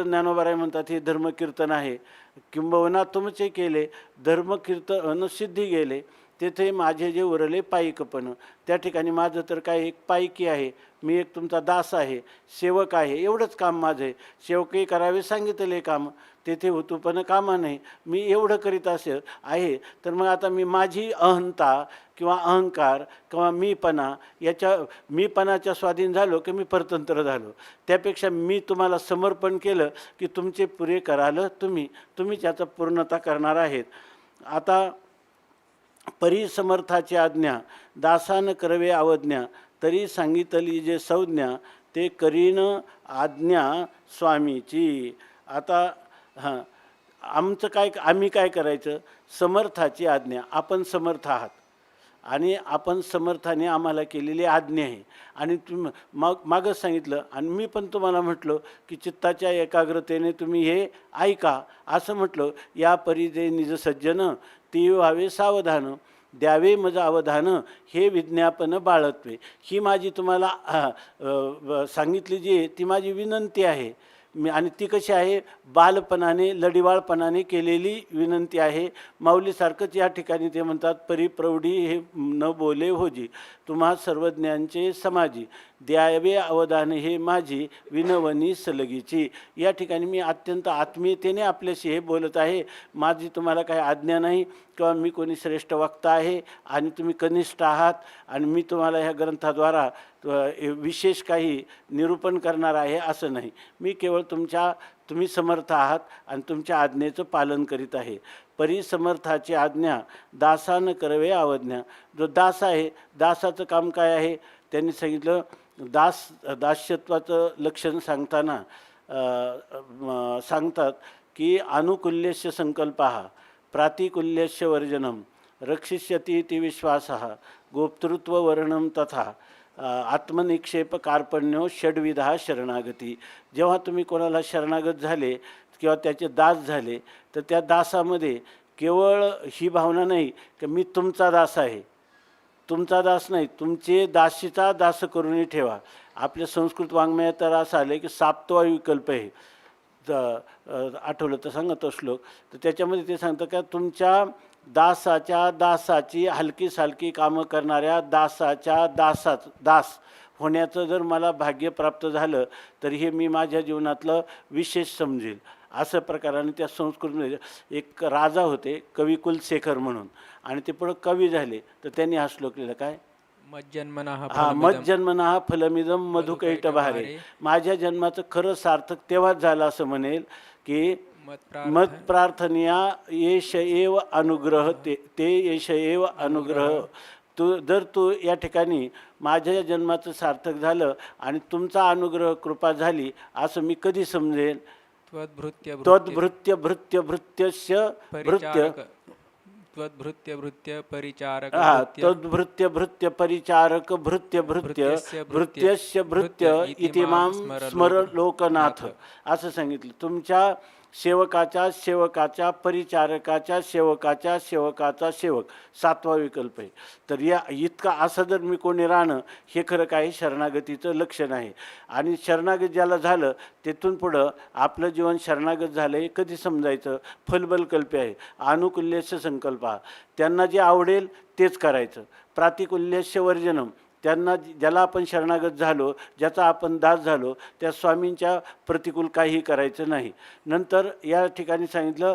ज्ञानोबाराय म्हणतात हे धर्मकीर्तन आहे, किंबहुना तुमचे केले धर्मकीर्तन सिद्धी गेले, तेथे माझे जे उरले पायिकपण. त्या ठिकाणी माझं तर काय एक पायकी आहे, मी एक तुमचा दास आहे, सेवक आहे, एवढंच काम माझं आहे. सेवकही करावे सांगितले काम, तेथे हुतूपण कामा नाही. मी एवढं करीत आहे, तर मग आता मी माझी अहंता किंवा अहंकार किंवा मीपणा, याच्या मीपणाच्या स्वाधीन झालो की मी परतंत्र झालो. त्यापेक्षा मी तुम्हाला समर्पण केलं की तुमचे पुरे कराल तुम्ही त्याचा पूर्णता करणार आहेत. आता परिसमर्थाची आज्ञा दासान करवे अवज्ञा, तरी सांगितली जे संज्ञा, ते करीन आज्ञा स्वामीची. आता आम्ही काय करायचं? समर्थाची आज्ञा. आपण समर्थ आहात आणि आपण समर्थाने आम्हाला केलेली आज्ञा आहे. आणि मागच सांगितलं आणि मी पण तुम्हाला म्हटलं की चित्ताच्या एकाग्रतेने तुम्ही हे ऐका असं म्हटलं. या परिजे निज सज्जन ती व्हावे सावधान, द्यावे मज अवधान हे विज्ञापन बाळत्वे. ही माझी तुम्हाला सांगितली जी ती माझी विनंती आहे. आणि ती कशी आहे? बालपणाने लढिवाळपणाने केलेली विनंती आहे. माऊलीसारखंच या ठिकाणी ते म्हणतात, परिप्रौढी हे न बोले होजी, तुम्हा सर्वज्ञांचे समाजी, द्यावे अवधान हे माझी विनवणी सलगीची. या ठिकाणी मी अत्यंत आत्मीयतेने आपल्याशी हे बोलत आहे. माझी तुम्हाला काही आज्ञा नाही किंवा मी कोणी श्रेष्ठ वक्ता आहे आणि तुम्ही कनिष्ठ आहात आणि मी तुम्हाला ह्या ग्रंथाद्वारा विशेष काही निरूपण करणार आहे असं नाही. मी केवळ तुम्ही समर्थ आहात आणि तुमच्या आज्ञेचं पालन करीत आहे. परिसमर्थाची आज्ञा दासान करवे अवज्ञा. जो दास आहे, दासाचं काम काय आहे? त्यांनी सांगितलं, दास्यत्वाचं लक्षण सांगताना सांगतात की अनुकूल्यस्य संकल्पः प्रातिकूल्यस्य वर्जनम रक्षिष्यति ती विश्वासः गोप्तृत्ववर्णम तथा आत्मनिक्षेप कार्पण्यो षड्विधा शरणागती. जेव्हा तुम्ही कोणाला शरणागत झाले किंवा त्याचे दास झाले, तर त्या दासामध्ये केवळ ही भावना नाही की मी तुमचा दास आहे, तुमचा दास नाही, तुमचे दासीचा दास करूनही ठेवा. आपल्या संस्कृत वाङ्मयात तर असं आलं की साप्तवा विकल्प आहे. आठवलं तर सांगत श्लोक, तर त्याच्यामध्ये ते सांगतं का तुमच्या दासाची हलकी सालकी कामं करणाऱ्या दासाच्या दास होण्याचं जर मला भाग्य प्राप्त झालं तर हे मी माझ्या जीवनातलं विशेष समजेल. असं प्रकाराने त्या संस्कृतमध्ये एक राजा होते कवी कुलशेखर म्हणून, आणि ते पुढं कवी झाले. तर त्यांनी हा श्लोक लिहिला काय? मज्जन्मनः फलमिदम मधुकैटभारे. माझ्या जन्माचं खरं सार्थक तेव्हाच झालं असं म्हणेल की मत प्रार्थनिया येश एव अनुग्रह, ते येश एव अनुग्रह. तू या ठिकाणी माझ्या जन्माचं सार्थक झालं आणि तुमचा अनुग्रह कृपा झाली असं मी कधी समजेल? त्वद्भृत्य भृत्य भृत्यस्य भृत्य त्वद्भृत्य परिचारक तद्भृत्य भृत्य परिचारक भृत्य भृत्यस्य भृत्य इति मां स्मर लोकनाथ असं सांगितलं. तुमच्या सेवकाच्या परिचारकाच्या सेवकाचा सेवक, सातवा विकल्प आहे. तर या इतका असं जर मी कोणी राहणं हे खरं काही शरणागतीचं लक्षण आहे. आणि शरणागत ज्याला झालं तेथून पुढं आपलं जीवन शरणागत झालं हे कधी समजायचं? फलबलकल्पे आहे. अनुकूल्यस्य संकल्प, त्यांना जे आवडेल तेच करायचं. प्रातिकूल्यस्य वर्जनम, त्यांना ज्याला आपण शरणागत झालो, ज्याचा आपण दास झालो, त्या स्वामींच्या प्रतिकूल काहीही करायचं नाही. नंतर या ठिकाणी सांगितलं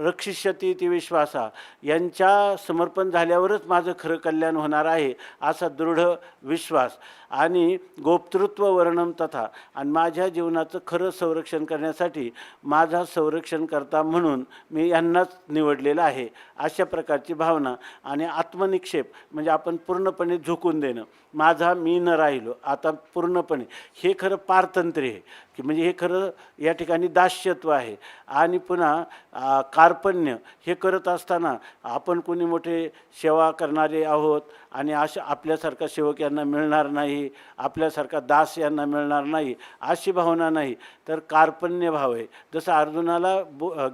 रक्षिष्यति ती विश्वासा, यांच्या समर्पण झाल्यावरच माझं खरं कल्याण होणार आहे असा दृढ विश्वास. आणि गोप्तृत्व वर्णम तथा, आणि माझ्या जीवनाचं खरं संरक्षण करण्यासाठी माझा संरक्षण करता म्हणून मी यांनाच निवडलेलं आहे अशा प्रकारची भावना. आणि आत्मनिक्षेप म्हणजे आपण पूर्णपणे झुकून देणं, माझा मी न राहिलो आता पूर्णपणे, हे खरं पारतंत्र्य आहे की म्हणजे हे खरं या ठिकाणी दास्यत्व आहे. आणि पुन्हा कार्पण्य हे करत असताना आपण कोणी मोठे सेवा करणारे आहोत आणि अशा आपल्यासारखा सेवक यांना मिळणार नाही, आपल्यासारखा दास यांना मिळणार नाही, अशी भावना नाही, तर कार्पण्य भाव आहे. जसं अर्जुनाला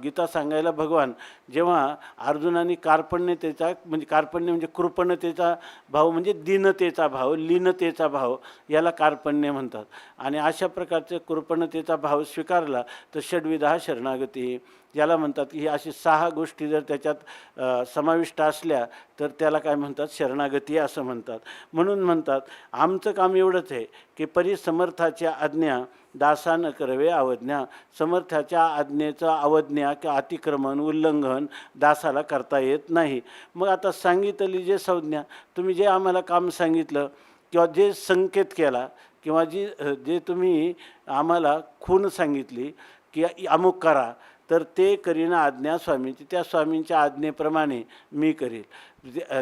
गीता सांगायला भगवान जेव्हा अर्जुनाने कार्पण्यतेचा म्हणजे कृपणतेचा भाव म्हणजे दीनतेचा भाव, लीनतेचा भाव, याला कार्पण्य म्हणतात. आणि अशा प्रकारचे कृपणतेचा भाव स्वीकारला तर षड्विधा शरणागती याला म्हणतात. की ही अशी 6 गोष्टी जर त्याच्यात समाविष्ट असल्या तर त्याला काय म्हणतात, शरणागती असं म्हणतात. म्हणून म्हणतात आमचं काम एवढंच आहे की परिसमर्थाच्या आज्ञा दासान करवे अवज्ञा. समर्थाच्या आज्ञेचं अवज्ञा किंवा अतिक्रमण, उल्लंघन दासाला करता येत नाही. मग आता सांगितली जे संज्ञा, तुम्ही जे आम्हाला काम सांगितलं किंवा जे संकेत केला किंवा जे तुम्ही आम्हाला खूण सांगितली की अमुक करा, तर ते करीना आज्ञा स्वामींची, त्या स्वामींच्या आज्ञेप्रमाणे मी करील.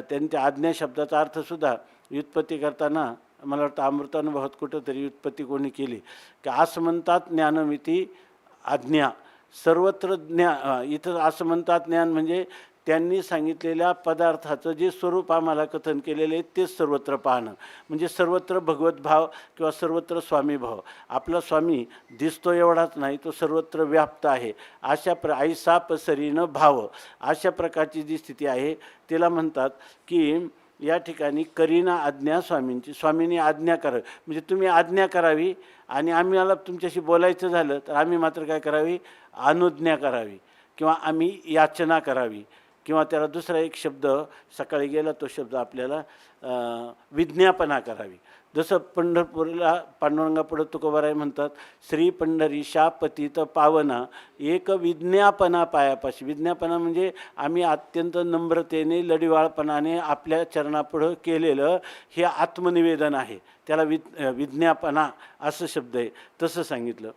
त्यांच्या आज्ञा शब्दाचा अर्थसुद्धा व्युत्पत्ती करताना मला वाटतं अमृतानुभवात कुठंतरी व्युत्पत्ती कोणी केली की असं म्हणतात ज्ञानमिती आज्ञा सर्वत्र इथं असं म्हणतात ज्ञान म्हणजे त्यांनी सांगितलेल्या पदार्थाचं जे स्वरूप आम्हाला कथन केलेलं आहे तेच सर्वत्र पाहणं, म्हणजे सर्वत्र भगवत भाव किंवा सर्वत्र स्वामी भाव. आपला स्वामी दिसतो एवढाच नाही, तो सर्वत्र व्याप्त आहे. अशा ऐसा पसरीनं भाव, अशा प्रकारची जी स्थिती आहे तिला म्हणतात की या ठिकाणी करीना आज्ञा स्वामींची. स्वामींनी आज्ञा करावी म्हणजे तुम्ही आज्ञा करावी आणि आम्हाला तुमच्याशी बोलायचं झालं तर आम्ही मात्र काय करावी, अनुज्ञा करावी किंवा आम्ही याचना करावी. किंवा त्याला दुसरा एक शब्द सकाळी गेला तो शब्द आपल्याला विज्ञापना करावी. जसं पंढरपूरला पांडुरंगापुढं तुकोबाराय म्हणतात, श्री पंढरीशा पतित पावना एक विज्ञापना पायापाशी. विज्ञापना म्हणजे आम्ही अत्यंत नम्रतेने लढीवाळपणाने आपल्या चरणापुढं केलेलं हे आत्मनिवेदन आहे, त्याला विज्ञापना असं शब्द आहे, तसं सांगितलं.